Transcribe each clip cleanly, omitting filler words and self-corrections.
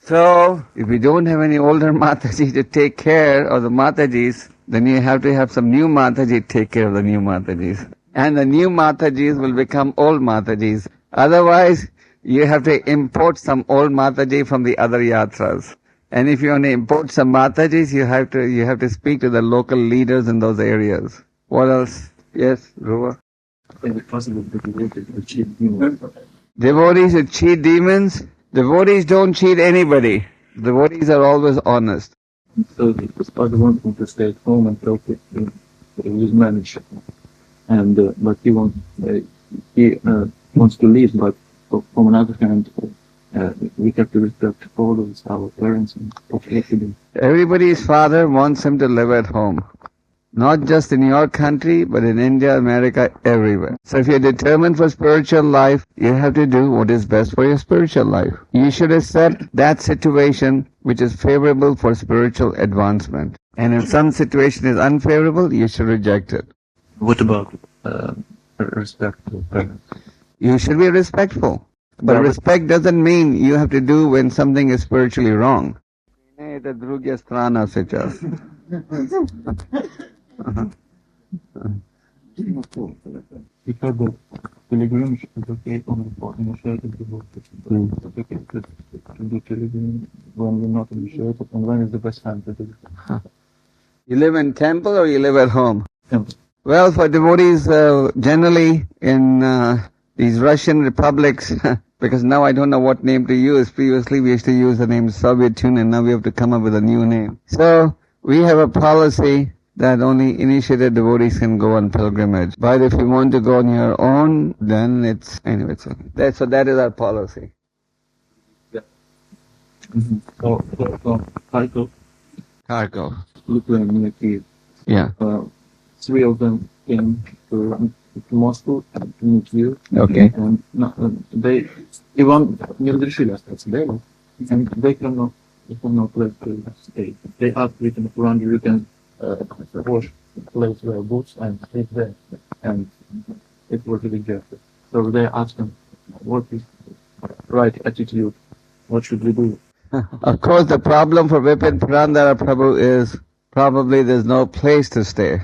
So, if you don't have any older Mataji to take care of the Matajis, then you have to have some new Mataji take care of the new Matajis. And the new Matajis will become old Matajis. Otherwise, you have to import some old Mataji from the other yatras. And if you want to import some Matajis, you have to speak to the local leaders in those areas. What else? Yes, Ruva? Is it possible for devotees to cheat demons? Devotees who cheat demons? Devotees don't cheat anybody. Devotees are always honest. So the Prabhupada wants him to stay at home and talk with his manager. And but he wants to leave, but from another hand, we have to respect all our parents and protect them. Everybody's father wants him to live at home. Not just in your country, but in India, America, everywhere. So if you're determined for spiritual life, you have to do what is best for your spiritual life. You should accept that situation which is favorable for spiritual advancement. And if some situation is unfavorable, you should reject it. What about respect to parents? You should be respectful. But respect doesn't mean you have to do when something is spiritually wrong. We heard that pilgrimage is okay only for initiated devotees. It's okay to do pilgrimage when you're not initiated, and when is the best time to do it? You live in temple or you live at home? Temple. Well, for devotees, generally in these Russian republics, because now I don't know what name to use. Previously we used to use the name Soviet Union, now we have to come up with a new name. So, we have a policy that only initiated devotees can go on pilgrimage. But if you want to go on your own, then it's, anyway, so that is our policy. Yeah. Mm-hmm. So, Kharkov. Ukraine near Kyiv. Yeah. 3 of them came to Moscow to meet you. Okay. And they even не разрешили остаться there, and they cannot place to stay. They asked written around you can wash place their boots and stay there, and it was rejected. So they asked them, what is right attitude? What should we do? Of course, the problem for Vipin Purandara Prabhu is probably there's no place to stay.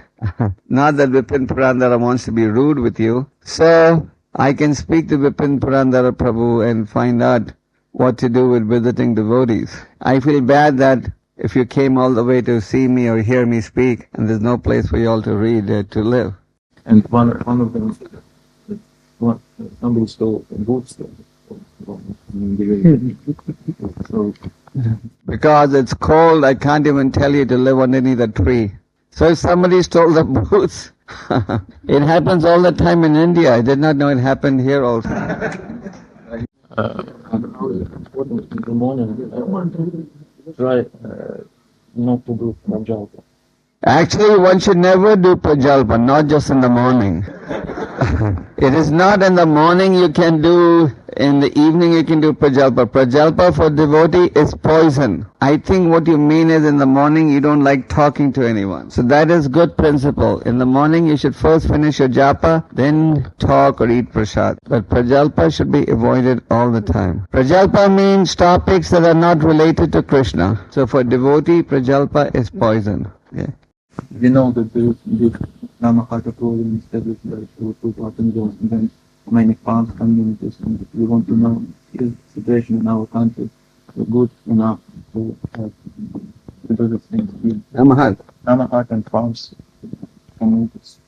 Not that Vipin Purandara wants to be rude with you. So, I can speak to Vipin Purandara Prabhu and find out what to do with visiting devotees. I feel bad that if you came all the way to see me or hear me speak, and there's no place for you all to read, to live. And one of them, somebody stole a boots. So, because it's cold, I can't even tell you to live underneath a tree. So if somebody stole the boots, it happens all the time in India. I did not know it happened here also. in the morning, try not to do prajalpa. Actually, one should never do prajalpa, not just in the morning. It is not in the morning you can do, in the evening you can do prajalpa. Prajalpa for devotee is poison. I think what you mean is in the morning you don't like talking to anyone. So that is good principle. In the morning you should first finish your japa, then talk or eat prasad. But prajalpa should be avoided all the time. Prajalpa means topics that are not related to Krishna. So for devotee, prajalpa is poison. Yeah. We know that the Namahata program established by Prabhupada and then many farm communities, and we want to know is the situation in our country good enough to do the things. Namahat and farms communities.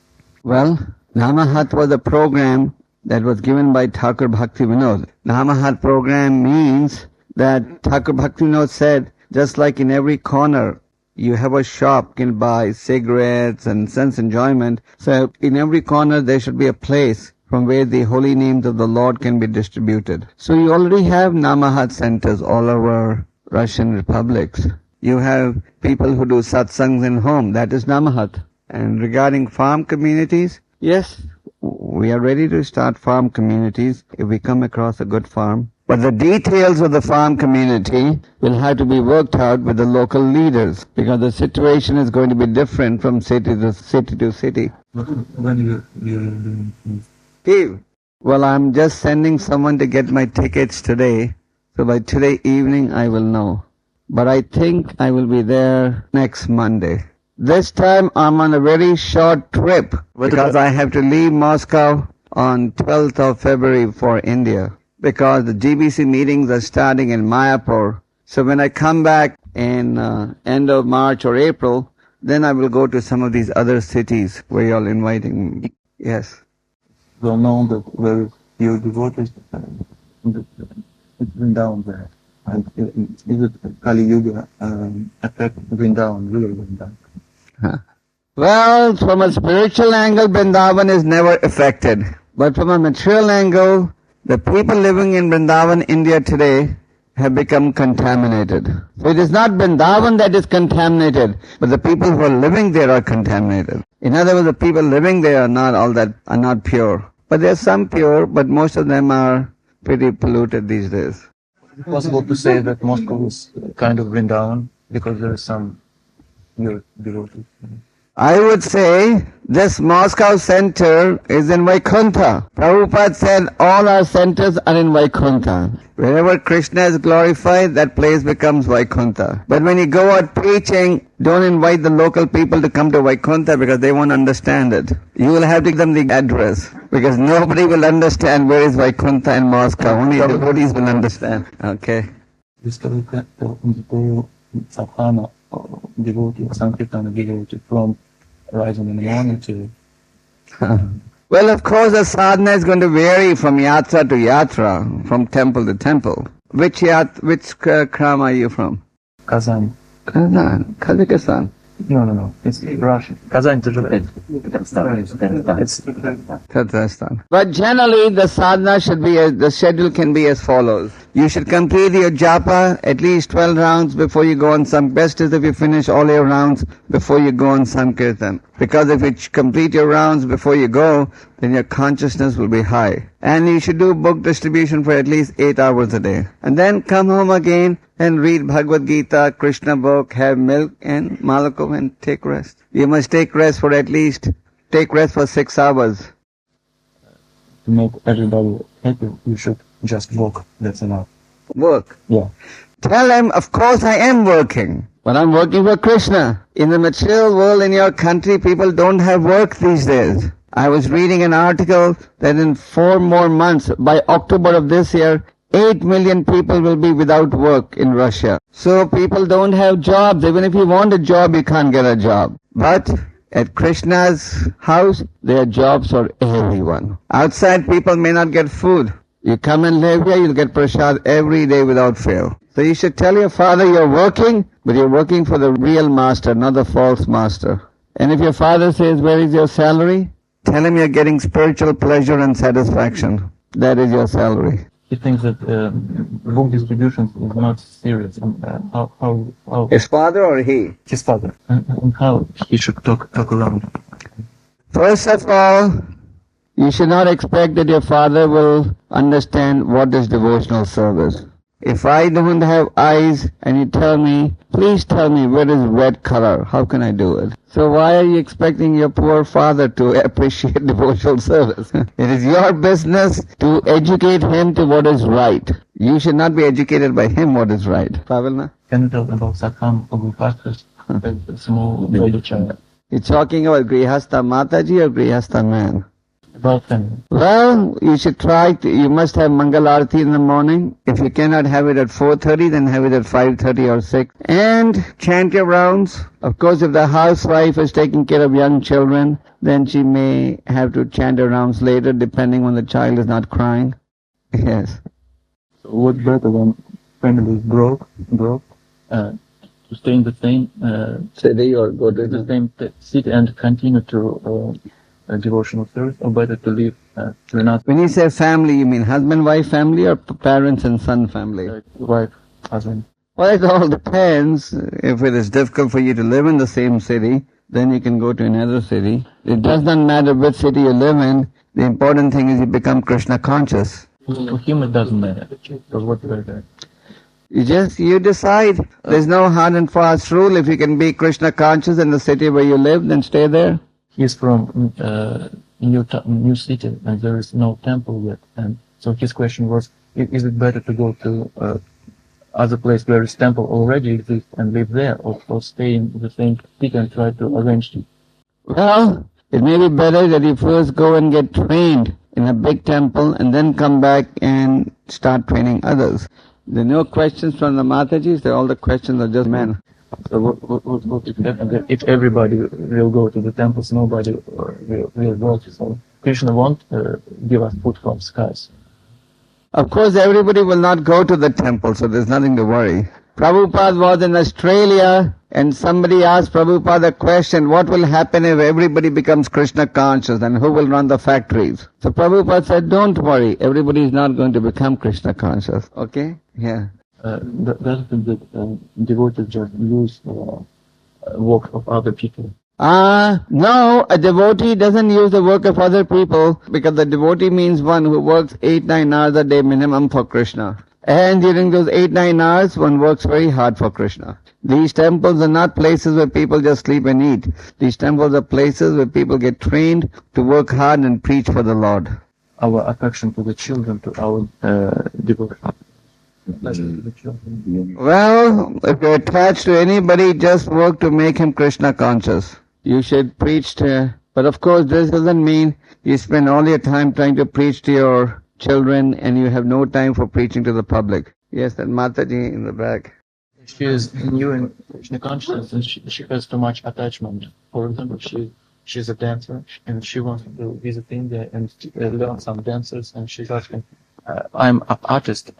Well, Namahat was a program that was given by Thakur Bhakti Vinod. Namahat program means that Thakur Bhakti Vinod said, just like in every corner you have a shop, you can buy cigarettes and sense enjoyment. So in every corner there should be a place from where the holy names of the Lord can be distributed. So you already have Namahat centers all over Russian republics. You have people who do satsangs in home, that is Namahat. And regarding farm communities, yes, we are ready to start farm communities if we come across a good farm. But the details of the farm community will have to be worked out with the local leaders, because the situation is going to be different from city to city. When you're doing Steve, well, I'm just sending someone to get my tickets today. So by today evening I will know. But I think I will be there next Monday. This time I'm on a very short trip because I have to leave Moscow on 12th of February for India because the GBC meetings are starting in Mayapur. So when I come back in end of March or April, then I will go to some of these other cities where you're inviting me. Yes. Well known that very few devotees it's Vrindavan there. And is it Kali Yuga affect Vrindavan, real Vrindavan? Well, from a spiritual angle, Vrindavan is never affected. But from a material angle, the people living in Vrindavan, India today have become contaminated. So it is not Vrindavan that is contaminated, but the people who are living there are contaminated. In other words, the people living there are not pure. But there are some pure, but most of them are pretty polluted these days. Is it possible to say that Moscow is kind of Vrindavan because there is some pure devotees? I would say this Moscow center is in Vaikuntha. Prabhupada said all our centers are in Vaikuntha. Wherever Krishna is glorified, that place becomes Vaikuntha. But when you go out preaching, don't invite the local people to come to Vaikuntha because they won't understand it. You will have to give them the address because nobody will understand where is Vaikuntha in Moscow. Only devotees will understand. Okay. Devotee, Sankirtana devotee from rising in the morning to... Well, of course, the sadhana is going to vary from yatra to yatra, from temple to temple. Which kram are you from? Kazan. Kazan, Kazakhstan. No. It's Russian. Kazan is Tatarstan. But generally, the sadhana should be, the schedule can be as follows. You should complete your japa at least 12 rounds before you go on some. Best is if you finish all your rounds before you go on Sankirtan. Because if you complete your rounds before you go, then your consciousness will be high. And you should do book distribution for at least 8 hours a day. And then come home again and read Bhagavad Gita, Krishna book, have milk and malakum and take rest. You must take rest for 6 hours. To make everybody happy, you should just work. That's enough. Work? Yeah. Tell him, of course I am working, but I'm working for Krishna. In the material world in your country, people don't have work these days. I was reading an article that in 4 more months, by October of this year, 8 million people will be without work in Russia. So people don't have jobs. Even if you want a job, you can't get a job. But at Krishna's house, there are jobs for everyone. Outside, people may not get food. You come and live here, you'll get prasad every day without fail. So you should tell your father you're working, but you're working for the real master, not the false master. And if your father says, where is your salary? Tell him you're getting spiritual pleasure and satisfaction. That is your salary. He thinks that book distribution is not serious. How His father or he? His father. And how he should talk around. First of all, you should not expect that your father will understand what is devotional service. If I don't have eyes and you tell me, please tell me what is red color, how can I do it? So why are you expecting your poor father to appreciate devotional service? It is your business to educate him to what is right. You should not be educated by him what is right. Pavelna? Can you tell about Sakham Agupastas, a small baby child? You're talking about Grihastha Mataji or Grihastha man? About them. Well, you should you must have Mangal Arati in the morning. If you cannot have it at 4:30, then have it at 5:30 or 6. And chant your rounds. Of course, if the housewife is taking care of young children, then she may have to chant her rounds later, depending when the child is not crying. Yes. So what's better when family is broke, to stay in the same city or go to the same city and continue to devotional service, or better to live When you say family, you mean husband, wife family or parents and son family? Wife, husband. Well, it all depends. If it is difficult for you to live in the same city, then you can go to another city. It does not matter which city you live in. The important thing is you become Krishna conscious. For him it doesn't matter. Because what's better? You decide. There's no hard and fast rule. If you can be Krishna conscious in the city where you live, then stay there. He's from new city and there is no temple yet. And so his question was, is it better to go to other place where this temple already exists and live there, or stay in the same city and try to arrange it? Well, it may be better that you first go and get trained in a big temple and then come back and start training others. There are no questions from the Matajis, all the questions are just men. So what if happen if everybody will go to the temples, nobody will go? So Krishna won't give us food from skies. Of course, everybody will not go to the temple, so there's nothing to worry. Prabhupada was in Australia, and somebody asked Prabhupada the question, what will happen if everybody becomes Krishna conscious, and who will run the factories? So Prabhupada said, don't worry, everybody is not going to become Krishna conscious. Okay? Yeah. Doesn't the devotees just use work of other people? No, a devotee doesn't use the work of other people, because the devotee means one who works 8-9 hours a day minimum for Krishna. And during those 8-9 hours, one works very hard for Krishna. These temples are not places where people just sleep and eat. These temples are places where people get trained to work hard and preach for the Lord. Our affection to the children, to our devotion. Well, if you're attached to anybody, just work to make him Krishna conscious. You should preach to, but of course this doesn't mean you spend all your time trying to preach to your children and you have no time for preaching to the public. Yes, that Mataji in the back. She is new in Krishna consciousness and she has too much attachment. For example, she's a dancer and she wants to visit India and learn some dancers, and she's asking, I'm an artist,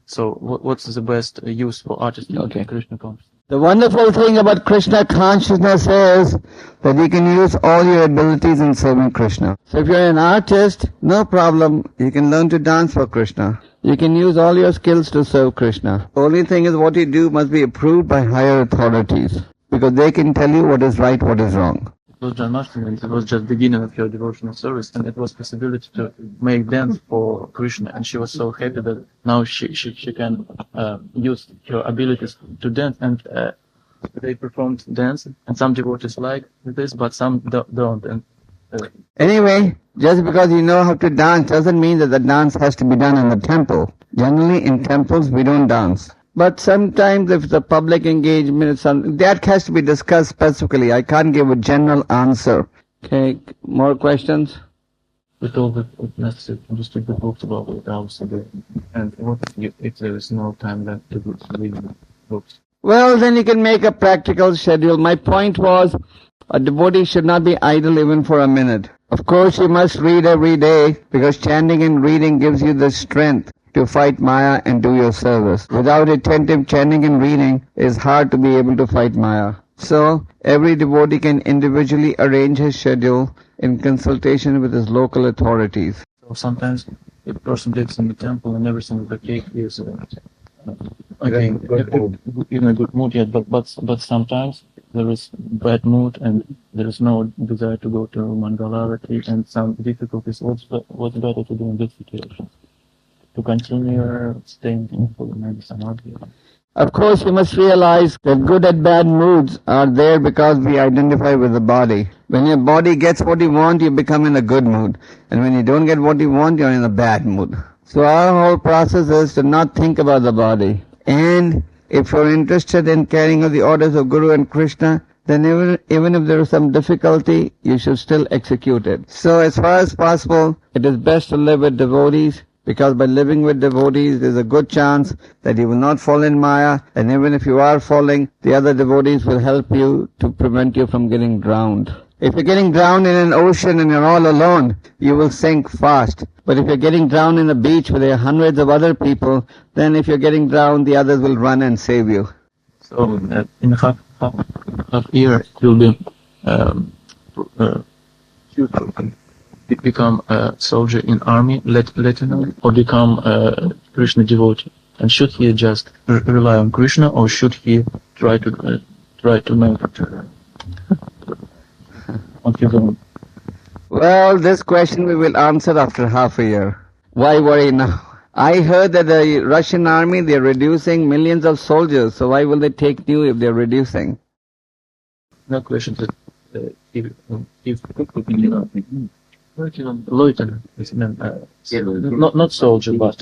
so what's the best use for artists in Krishna consciousness? The wonderful thing about Krishna consciousness is that you can use all your abilities in serving Krishna. So if you're an artist, no problem, you can learn to dance for Krishna. You can use all your skills to serve Krishna. Only thing is what you do must be approved by higher authorities, because they can tell you what is right, what is wrong. It was Janmashtami, and it was just beginning of her devotional service, and it was possibility to make dance for Krishna, and she was so happy that now she can use her abilities to dance, and they performed dance, and some devotees like this, but some don't. And anyway, just because you know how to dance doesn't mean that the dance has to be done in the temple. Generally in temples we don't dance. But sometimes if the public engagement is something, that has to be discussed specifically. I can't give a general answer. Okay, more questions? We told that it's necessary to distribute the books about the house again. And what if there is no time left to read the books? Well, then you can make a practical schedule. My point was, a devotee should not be idle even for a minute. Of course, you must read every day, because chanting and reading gives you the strength to fight Maya and do your service. Without attentive chanting and reading, it is hard to be able to fight Maya. So, every devotee can individually arrange his schedule in consultation with his local authorities. So sometimes if a person lives in the temple and everything is okay, he is in a good mood yet, but sometimes there is bad mood and there is no desire to go to Mangalarati and some difficulties. What's better to do in this situation? To continue staying in for maybe some other. Of course, you must realize that good and bad moods are there because we identify with the body. When your body gets what you want, you become in a good mood. And when you don't get what you want, you're in a bad mood. So our whole process is to not think about the body. And if you're interested in carrying out the orders of Guru and Krishna, then even if there is some difficulty, you should still execute it. So as far as possible, it is best to live with devotees, because by living with devotees, there's a good chance that you will not fall in Maya, and even if you are falling, the other devotees will help you to prevent you from getting drowned. If you're getting drowned in an ocean and you're all alone, you will sink fast. But if you're getting drowned in a beach where there are hundreds of other people, then if you're getting drowned, the others will run and save you. So in half year, it will be become a soldier in army, lieutenant, or become a Krishna devotee? And should he just rely on Krishna, or should he try to make it on his own? Well, this question we will answer after half a year. Why worry now? I heard that the Russian army, they're reducing millions of soldiers, so why will they take you if they're reducing? No question that if Lieutenant. Not soldier, but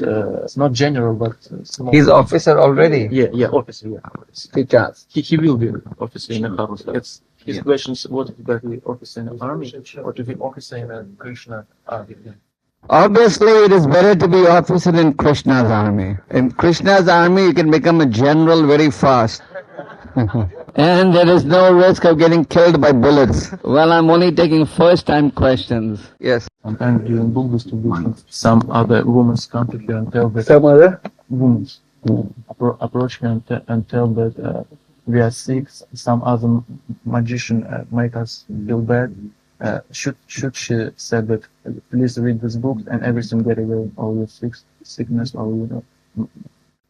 not general, but small. He's officer already. Yeah, officer. Yeah. Teachers. He will be officer in the army. It's his questions: what exactly officer in the army, or to be officer in the Krishna army? Obviously, it is better to be officer in Krishna's army. In Krishna's army, you can become a general very fast. And there is no risk of getting killed by bullets. Well, I'm only taking first-time questions. Yes. Sometimes during book distribution, some other women come to you and tell that Some other? women approach me and tell that we are sick. Some other magician make us feel bad. Should she say that please read this book and everything get away, all your sickness, or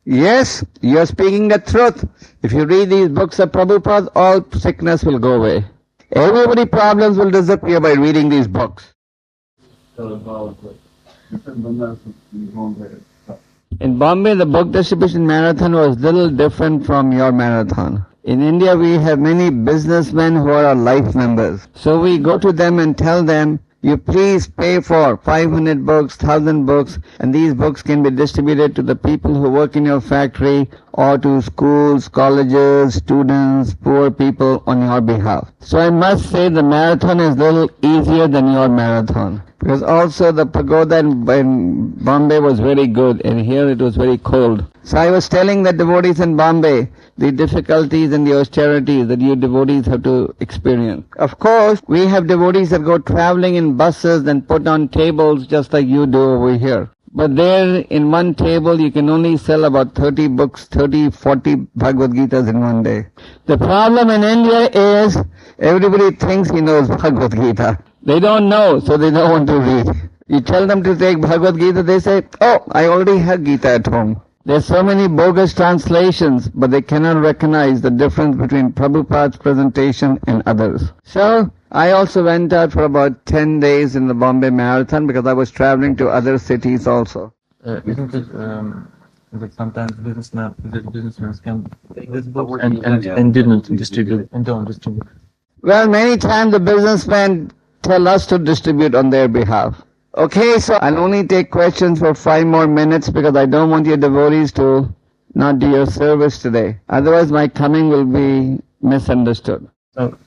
Yes, you're speaking the truth. If you read these books of Prabhupada, all sickness will go away. Everybody's problems will disappear by reading these books. In Bombay, the book distribution marathon was little different from your marathon. In India, we have many businessmen who are our life members. So we go to them and tell them, you please pay for 500 books, 1,000 books, and these books can be distributed to the people who work in your factory or to schools, colleges, students, poor people on your behalf. So I must say the marathon is a little easier than your marathon. Because also the pagoda in Bombay was very good, and here it was very cold. So I was telling the devotees in Bombay the difficulties and the austerities that you devotees have to experience. Of course, we have devotees that go traveling in buses and put on tables just like you do over here. But there, in one table, you can only sell about 30 books, 30, 40 Bhagavad Gitas in one day. The problem in India is everybody thinks he knows Bhagavad Gita. They don't know, so they don't want to read. You tell them to take Bhagavad Gita, they say, oh, I already have Gita at home. There's so many bogus translations, but they cannot recognize the difference between Prabhupada's presentation and others. So, I also went out for about 10 days in the Bombay Marathon because I was traveling to other cities also. Isn't it that sometimes businessmen can take this book and didn't distribute and don't distribute? Well, many times the businessmen tell us to distribute on their behalf. Okay, so I'll only take questions for 5 more minutes because I don't want your devotees to not do your service today. Otherwise my coming will be misunderstood. So,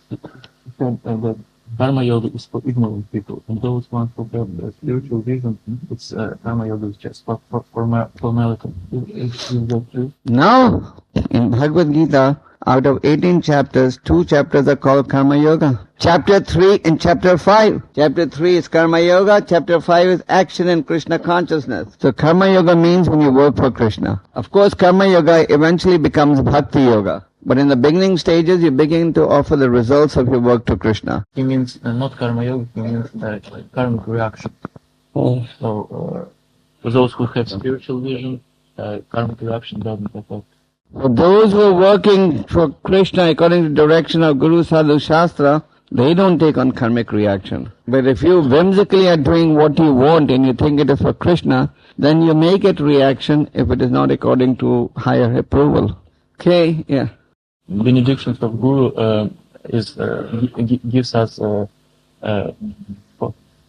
the Karma Yoga is for ignorant people, and those ones who have the spiritual vision, it's Karma Yoga is just for formality. Is that true? No. In Bhagavad Gita, out of 18 chapters, 2 chapters are called Karma Yoga. Chapter 3 and Chapter 5. Chapter 3 is Karma Yoga, Chapter 5 is Action in Krishna Consciousness. So Karma Yoga means when you work for Krishna. Of course, Karma Yoga eventually becomes Bhakti Yoga. But in the beginning stages, you begin to offer the results of your work to Krishna. He means not Karma Yoga, he means karmic reaction. So, for those who have spiritual vision, karmic reaction doesn't affect. For those who are working for Krishna according to direction of Guru Sadhu Shastra, they don't take on karmic reaction. But if you whimsically are doing what you want and you think it is for Krishna, then you make it reaction if it is not according to higher approval. Okay, yeah. Benedictions of Guru gives us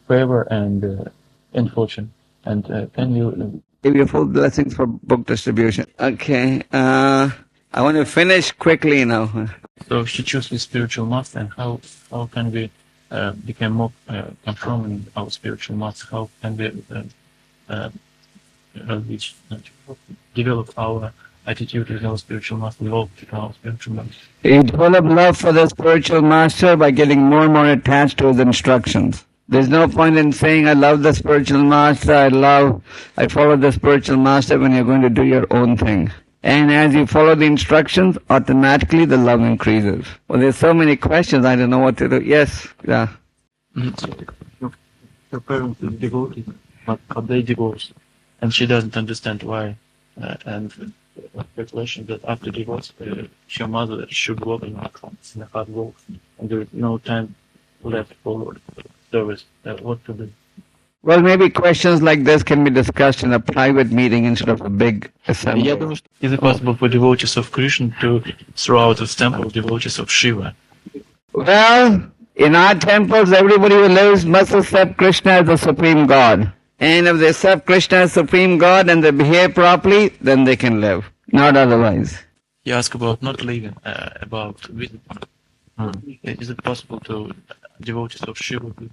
favor and fortune. And can you give you full blessings for book distribution. Okay, I want to finish quickly now. So she chooses spiritual master, and how can we become more confirming our spiritual master? How can we develop our attitude with our spiritual master, love to our spiritual master? You develop love for the spiritual master by getting more and more attached to his instructions. There's no point in saying, I love the spiritual master, I follow the spiritual master when you're going to do your own thing. And as you follow the instructions, automatically the love increases. Well, there's so many questions, I don't know what to do. Yes, yeah. Her parents are devoted, but they divorced, and she doesn't understand why. And her question that after divorce, her mother should work in a hard work, and there is no time left for service. What to do? Well, maybe questions like this can be discussed in a private meeting instead of a big assembly. Is it possible for devotees of Krishna to throw out of temple devotees of Shiva? Well, In our temples, everybody who lives must accept Krishna as the Supreme God. And if they accept Krishna as Supreme God and they behave properly, then they can live. Not otherwise. You ask about not living, about visiting. Is it possible to devotees of Shiva to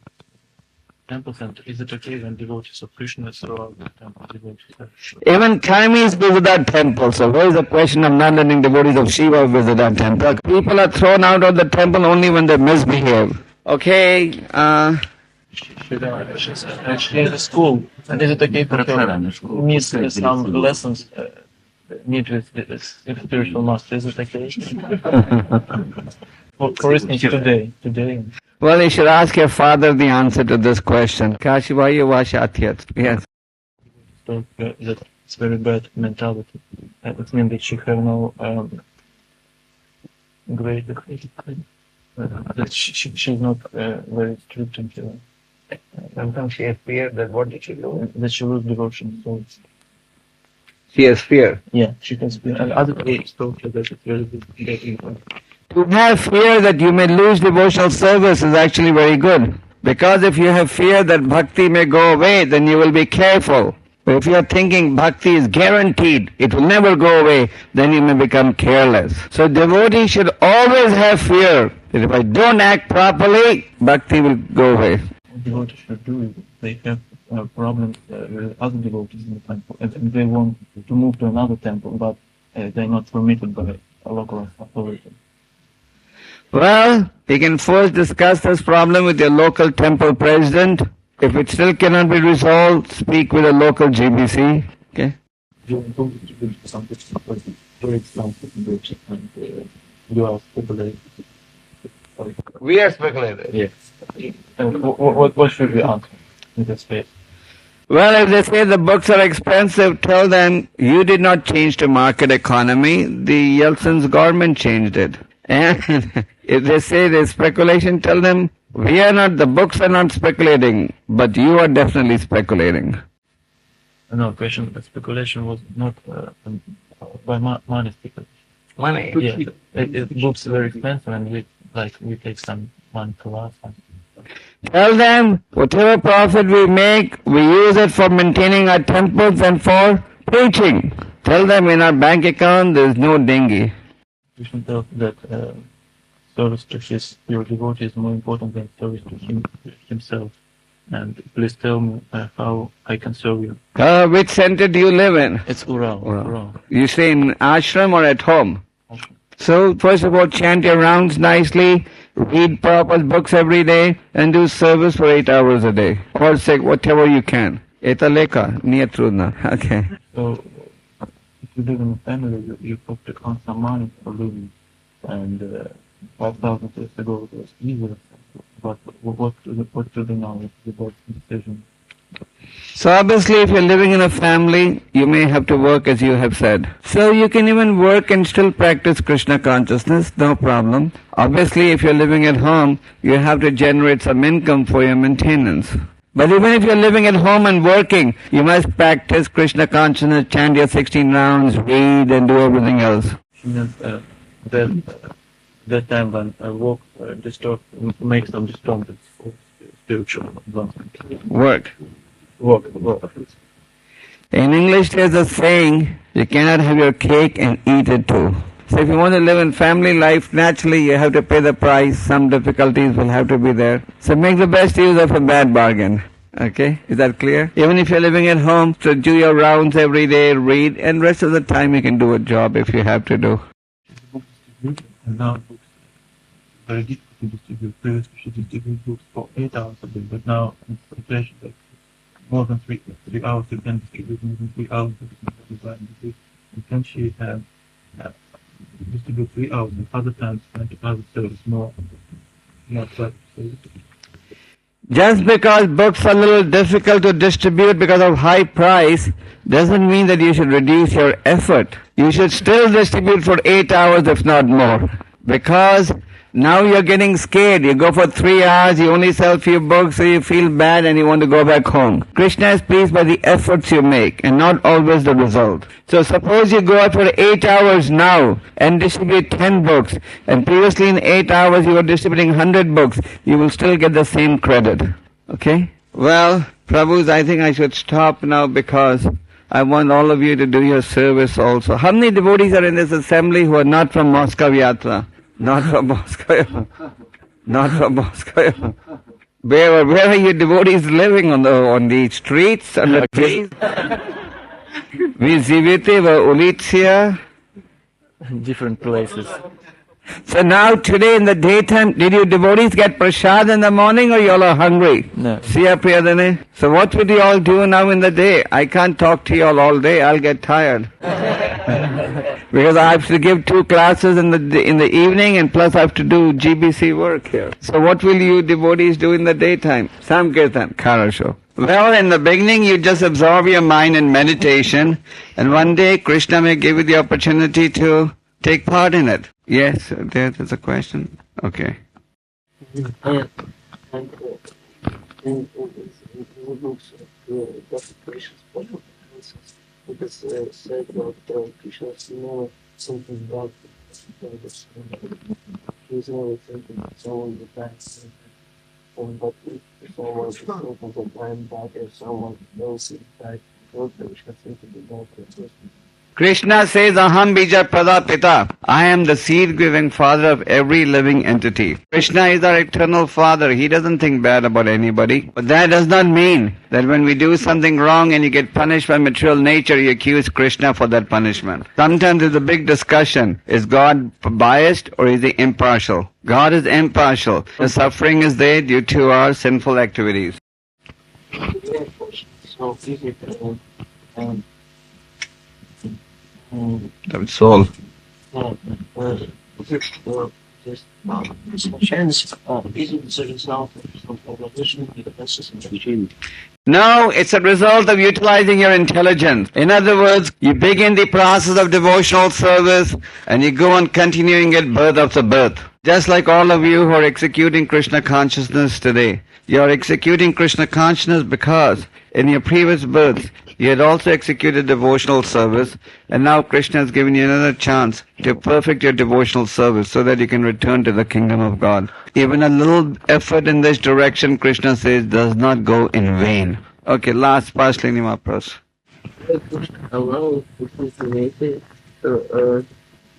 temples, and is it okay when devotees of Krishna throughout the temple devotees? Even Kaimis visit our temple, so where is the question of not letting devotees of Shiva visit our temple? People are thrown out of the temple only when they misbehave. Okay, She in the school, and is it okay for her miss some lessons meet with spiritual master? Is it okay? For instance, today. Well, you should ask your father the answer to this question. Kashivaya Vashatyat. Yes. So that's very bad mentality. It means that she have no that she's not very strict and Sometimes she has fear that what did she do? that she lose devotion. So She has fear. yeah, she can speak. And other people talk that it's very good. To have fear that you may lose devotional service is actually very good. Because if you have fear that bhakti may go away, then you will be careful. But if you are thinking bhakti is guaranteed, it will never go away, then you may become careless. So devotees should always have fear that if I don't act properly, bhakti will go away. Devotees should do it. They have problems with other devotees in the temple, and they want to move to another temple, but they're not permitted by a local authority. Well, you can first discuss this problem with your local temple president. If it still cannot be resolved, speak with a local GBC. Okay? You are speculating. We are speculating. Yes. And what should we answer in this case? Well, if they say the books are expensive, tell them you did not change the market economy. The Yeltsin's government changed it. And if they say there's speculation, tell them the books are not speculating, but you are definitely speculating. No, question. Speculation was not by money speculation. Money? Yeah, books are very expensive, and we take some money to us. Tell them whatever profit we make, we use it for maintaining our temples and for preaching. Tell them in our bank account there is no dinghy. We should tell that service to your devotee is more important than service to himself. And please tell me how I can serve you. Which center do you live in? It's Ural. You stay in ashram or at home? Ashram. So first of all, chant your rounds nicely, read Prabhupada's books every day, and do service for 8 hours a day. Or say whatever you can. Eta leka, niyatrudna. Okay. So, if you live in a family, you have to earn some money for living. And 5,000 years ago, it was easier. But what to do now with the board's decision? So obviously if you're living in a family, you may have to work as you have said. So you can even work and still practice Krishna consciousness, no problem. Obviously if you're living at home, you have to generate some income for your maintenance. But even if you're living at home and working, you must practice Krishna consciousness, chant your 16 rounds, read and do everything else. That time when I walk, make some disturbance for spiritual advancement. Work. Work. In English there's a saying, you cannot have your cake and eat it too. So if you want to live in family life, naturally you have to pay the price, some difficulties will have to be there. So make the best use of a bad bargain. Okay, is that clear? Even if you're living at home, so do your rounds every day, read, and rest of the time you can do a job if you have to do. And now books very difficult to distribute. Previously she distributed books for 8 hours a day, but now in situation that more than 3 hours you can distribute more than 3 hours and can she distribute 3 hours and other times spend to other service more practice. Just because books are a little difficult to distribute because of high price doesn't mean that you should reduce your effort. You should still distribute for 8 hours if not more. Because Now you're getting scared. You go for 3 hours, you only sell few books, so you feel bad and you want to go back home. Krishna is pleased by the efforts you make and not always the result. So suppose you go out for 8 hours now and distribute 10 books, and previously in 8 hours you were distributing 100 books, you will still get the same credit. Okay? Well, Prabhus, I think I should stop now because I want all of you to do your service also. How many devotees are in this assembly who are not from Moscow Yatra? Not from Moscow. Not from Moscow. Where are you devotees living? On the streets, on the trees? We Zivite were Ulitia. Different places. So now today in the daytime, did you devotees get prasad in the morning or you all are hungry? No. Siya Priyadane? So what would you all do now in the day? I can't talk to you all day, I'll get tired. Because I have to give 2 classes in the evening and plus I have to do GBC work here. So what will you devotees do in the daytime? Samkirtan, Kharasho. Well, in the beginning you just absorb your mind in meditation, and one day Krishna may give you the opportunity to take part in it. Yes, there's a question. Okay. And books Dr. Krishna's point answers, because said that Krishna's never something about this. He's never thinking someone the past. But if someone is thinking the time back, if someone else is back, what Krishna thinking about it? Krishna says, Aham bija pada pita. I am the seed-giving father of every living entity. Krishna is our eternal father. He doesn't think bad about anybody. But that does not mean that when we do something wrong and you get punished by material nature, you accuse Krishna for that punishment. Sometimes there's a big discussion. Is God biased or is he impartial? God is impartial. The suffering is there due to our sinful activities. So easy to That's all. Just chance isn't the result of some evolution in the process of achievement. No, it's a result of utilizing your intelligence. In other words, you begin the process of devotional service and you go on continuing it birth after birth. Just like all of you who are executing Krishna consciousness today. You are executing Krishna consciousness because in your previous births you had also executed devotional service, and now Krishna has given you another chance to perfect your devotional service so that you can return to the kingdom of God. Even a little effort in this direction, Krishna says, does not go in vain. Okay, last Pashlini Mahaprabhu. Allow the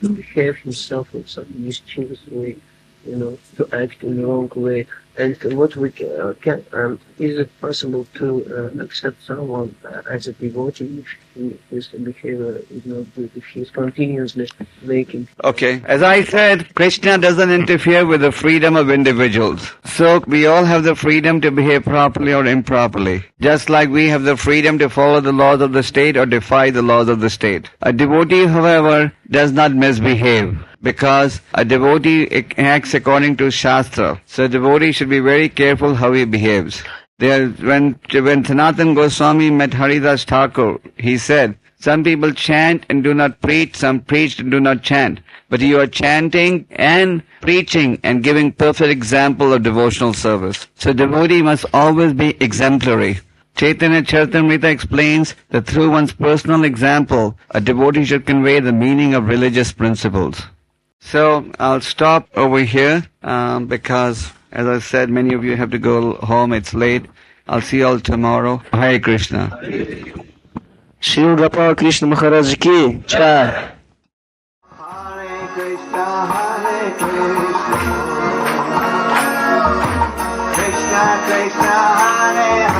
to behave himself in some mischievous way, to act in the wrong way. And what we can, is it possible to accept someone as a devotee if his behavior is not good, if he is continuously making... Okay, as I said, Krishna doesn't interfere with the freedom of individuals. So we all have the freedom to behave properly or improperly. Just like we have the freedom to follow the laws of the state or defy the laws of the state. A devotee, however, does not misbehave, because a devotee acts according to Shastra. So a devotee should be very careful how he behaves. When Sanatana Goswami met Haridas Thakur, he said, some people chant and do not preach, some preach and do not chant. But you are chanting and preaching and giving perfect example of devotional service. So devotee must always be exemplary. Chaitanya Charitamrita explains that through one's personal example, a devotee should convey the meaning of religious principles. So I'll stop over here because, as I said, many of you have to go home. It's late. I'll see you all tomorrow. Hare Krishna. Śrīla Gopāl Kṛṣṇa Mahārājā ki jai. Hare Krishna, Krishna Krishna, Hare Hare.